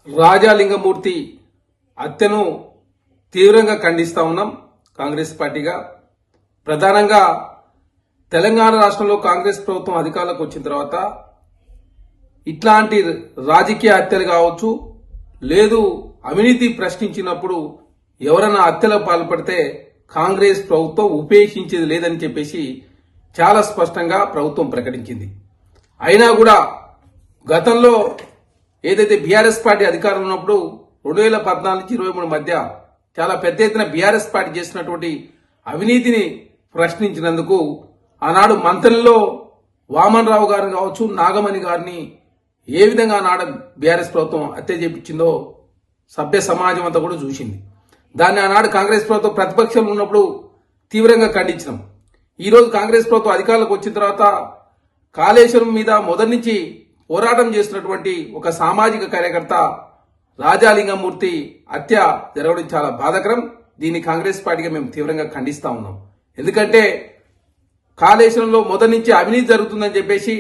రాజాలింగమూర్తి హత్యను తీవ్రంగా ఖండిస్తా ఉన్నాం. కాంగ్రెస్ పార్టీగా ప్రధానంగా తెలంగాణ రాష్ట్రంలో కాంగ్రెస్ ప్రభుత్వం అధికారంలోకి వచ్చిన తర్వాత ఇట్లాంటి రాజకీయ హత్యలు కావచ్చు, లేదు అవినీతి ప్రశ్నించినప్పుడు ఎవరైనా హత్యలకు పాల్పడితే కాంగ్రెస్ ప్రభుత్వం ఉపేక్షించేది లేదని చెప్పేసి చాలా స్పష్టంగా ప్రభుత్వం ప్రకటించింది. అయినా కూడా గతంలో ఏదైతే బీఆర్ఎస్ పార్టీ అధికారంలో ఉన్నప్పుడు 2014 నుంచి 23 మధ్య చాలా పెద్ద ఎత్తున బీఆర్ఎస్ పార్టీ చేసినటువంటి అవినీతిని ప్రశ్నించినందుకు ఆనాడు మంత్రుల్లో వామన్ రావు గారు కావచ్చు, నాగమణి గారిని ఏ విధంగా ఆనాడు బీఆర్ఎస్ ప్రభుత్వం హత్య చేపించిందో సభ్య సమాజం అంతా కూడా చూసింది. దాన్ని ఆనాడు కాంగ్రెస్ ప్రభుత్వం ప్రతిపక్షంలో ఉన్నప్పుడు తీవ్రంగా ఖండించినాం. ఈరోజు కాంగ్రెస్ ప్రభుత్వం అధికారంలోకి వచ్చిన తర్వాత కాళేశ్వరం మీద మొదటి నుంచి పోరాటం చేస్తున్నటువంటి ఒక సామాజిక కార్యకర్త రాజాలింగమూర్తి హత్య జరగడం చాలా బాధాకరం. దీన్ని కాంగ్రెస్ పార్టీగా మేము తీవ్రంగా ఖండిస్తా ఉన్నాం. ఎందుకంటే కాళేశ్వరంలో మొదటి నుంచి అవినీతి జరుగుతుందని చెప్పేసి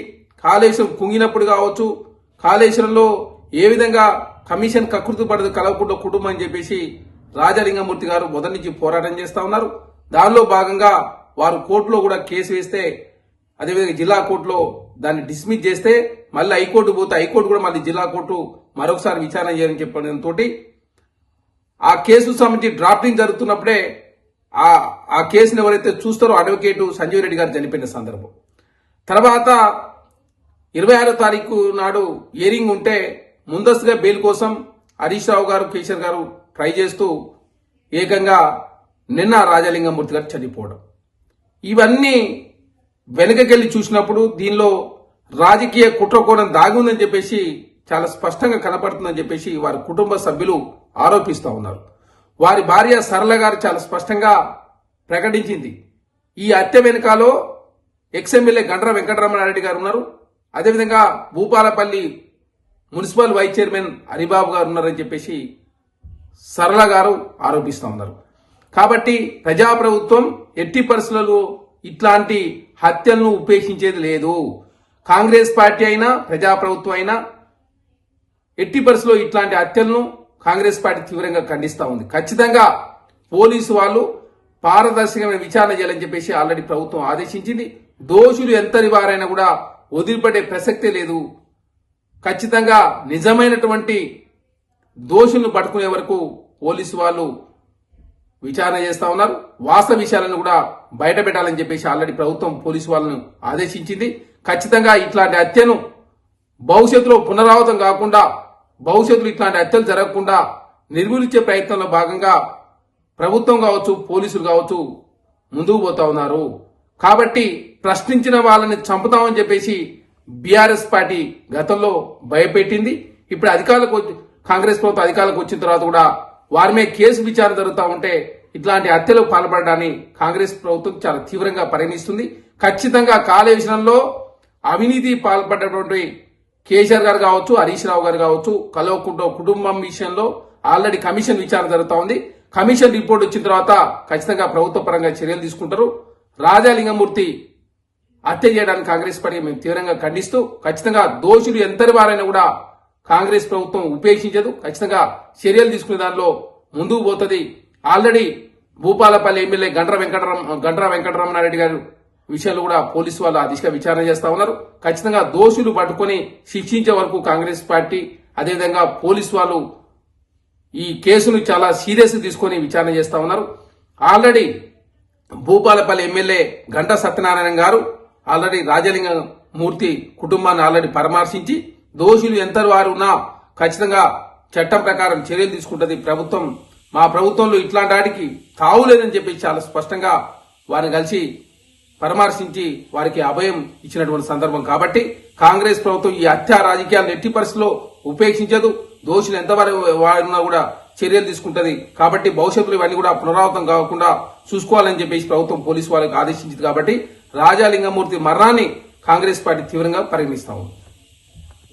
కాళేశ్వరం కుంగినప్పుడు కావచ్చు, కాళేశ్వరంలో ఏ విధంగా కమిషన్ కకృతి పడదు కలవకుండా కుటుంబం అని చెప్పేసి రాజాలింగమూర్తి గారు మొదటి నుంచి పోరాటం చేస్తా ఉన్నారు. దానిలో భాగంగా వారు కోర్టులో కూడా కేసు వేస్తే, అదేవిధంగా జిల్లా కోర్టులో దాన్ని డిస్మిస్ చేస్తే మళ్ళీ హైకోర్టు పోతే హైకోర్టు కూడా మళ్ళీ జిల్లా కోర్టు మరొకసారి విచారణ చేయాలని చెప్పడంతో ఆ కేసు సంబంధించి డ్రాఫ్టింగ్ జరుగుతున్నప్పుడే ఆ కేసును ఎవరైతే చూస్తారో అడ్వకేటు సంజీవ్ రెడ్డి గారు చనిపోయిన సందర్భం. తర్వాత 26వ తారీఖు నాడు హియరింగ్ ఉంటే ముందస్తుగా బెయిల్ కోసం హరీష్ రావు గారు, కేసీఆర్ గారు ట్రై చేస్తూ ఏకంగా నిన్న రాజాలింగమూర్తి గారు చనిపోవడం, ఇవన్నీ వెనుకకెళ్లి చూసినప్పుడు దీనిలో రాజకీయ కుట్రకోణం దాగి ఉందని చెప్పేసి చాలా స్పష్టంగా కనపడుతుందని చెప్పేసి వారి కుటుంబ సభ్యులు ఆరోపిస్తూ ఉన్నారు. వారి భార్య సరళ గారు చాలా స్పష్టంగా ప్రకటించింది, ఈ హత్య వెనుకాలో ఎక్స్ఎమ్మెల్యే గండ్ర వెంకటరమణారెడ్డి గారు ఉన్నారు, అదేవిధంగా Bhupalpally municipal vice chairman Haribabu garu ఉన్నారని చెప్పేసి సరళ గారు ఆరోపిస్తూ ఉన్నారు. కాబట్టి ప్రజాప్రభుత్వం ఎట్టి పరిస్థితులలో ఇట్లాంటి హత్యలను ఉపేక్షించేది లేదు. కాంగ్రెస్ పార్టీ అయినా ప్రజాప్రభుత్వం అయినా ఎట్టి పరిస్థితుల్లో ఇట్లాంటి హత్యలను కాంగ్రెస్ పార్టీ తీవ్రంగా ఖండిస్తూ ఉంది. ఖచ్చితంగా పోలీసు వాళ్ళు పారదర్శకమైన విచారణ చేయాలని చెప్పేసి ఆల్రెడీ ప్రభుత్వం ఆదేశించింది. దోషులు ఎంతటి వారైనా కూడా వదిలిపెట్టే ప్రసక్తే లేదు. ఖచ్చితంగా నిజమైనటువంటి దోషులను పట్టుకునే వరకు పోలీసు వాళ్ళు విచారణ చేస్తా ఉన్నారు. వాస్తవ విషయాలను కూడా బయట పెట్టాలని చెప్పేసి ఆల్రెడీ ప్రభుత్వం పోలీసు వాళ్ళను ఆదేశించింది. ఖచ్చితంగా ఇట్లాంటి హత్యను భవిష్యత్తులో పునరావృతం కాకుండా, భవిష్యత్తులో ఇట్లాంటి హత్యలు జరగకుండా నిర్మూలించే ప్రయత్నంలో భాగంగా ప్రభుత్వం కావచ్చు, పోలీసులు కావచ్చు ముందుకు పోతా ఉన్నారు. కాబట్టి ప్రశ్నించిన వాళ్ళని చంపుతామని చెప్పేసి బీఆర్ఎస్ పార్టీ గతంలో భయపెట్టింది. ఇప్పుడు కాంగ్రెస్ ప్రభుత్వం అధికారులకు వచ్చిన తర్వాత కూడా వారి మీద కేసు విచారణ జరుగుతూ ఉంటే ఇట్లాంటి హత్యలకు పాల్పడడాన్ని కాంగ్రెస్ ప్రభుత్వం చాలా తీవ్రంగా పరిగణిస్తుంది. ఖచ్చితంగా కాళేశ్వరంలో అవినీతి పాల్పడ్డటువంటి కేసీఆర్ గారు కావచ్చు, హరీష్ రావు గారు కావచ్చు, కల్వకుంట్ల కుటుంబం విషయంలో ఆల్రెడీ కమిషన్ విచారణ జరుగుతూ ఉంది. కమిషన్ రిపోర్ట్ వచ్చిన తర్వాత ఖచ్చితంగా ప్రభుత్వ పరంగా చర్యలు తీసుకుంటారు. రాజాలింగమూర్తి హత్య చేయడానికి కాంగ్రెస్ పార్టీ మేము తీవ్రంగా ఖండిస్తూ, ఖచ్చితంగా దోషులు ఎంతటి వారైనా కూడా కాంగ్రెస్ ప్రభుత్వం ఉపేక్షించదు. ఖచ్చితంగా చర్యలు తీసుకునే దానిలో ముందుకు పోతుంది. ఆల్రెడీ భూపాలపల్లి ఎమ్మెల్యే గండ్ర వెంకటరమణారెడ్డి గారు విషయంలో కూడా పోలీసు వాళ్ళు ఆ దిశగా విచారణ చేస్తా ఉన్నారు. ఖచ్చితంగా దోషులు పట్టుకుని శిక్షించే వరకు కాంగ్రెస్ పార్టీ, అదేవిధంగా పోలీసు వాళ్ళు ఈ కేసును చాలా సీరియస్ తీసుకుని విచారణ చేస్తా ఉన్నారు. ఆల్రెడీ భూపాలపల్లి ఎమ్మెల్యే గంట సత్యనారాయణ గారు ఆల్రెడీ రాజలింగమూర్తి కుటుంబాన్ని ఆల్రెడీ పరామర్శించి దోషులు ఎంతటి వారు ఉన్నా ఖచ్చితంగా చట్టం ప్రకారం చర్యలు తీసుకుంటుంది ప్రభుత్వం. మా ప్రభుత్వంలో ఇట్లాంటి వాటికి తావులేదని చెప్పి చాలా స్పష్టంగా వారిని కలిసి పరామర్శించి వారికి అభయం ఇచ్చినటువంటి సందర్భం. కాబట్టి కాంగ్రెస్ ప్రభుత్వం ఈ హత్య రాజకీయాలను ఎట్టి పరిస్థితుల్లో ఉపేక్షించదు. దోషులు ఎంతవరకు వారున్నా కూడా చర్యలు తీసుకుంటది. కాబట్టి భవిష్యత్తులో ఇవన్నీ కూడా పునరావృతం కాకుండా చూసుకోవాలని చెప్పేసి ప్రభుత్వం పోలీసు వాళ్ళకి ఆదేశించింది. కాబట్టి రాజాలింగమూర్తి మరణాన్ని కాంగ్రెస్ పార్టీ తీవ్రంగా పరిగణిస్తా ఉంది.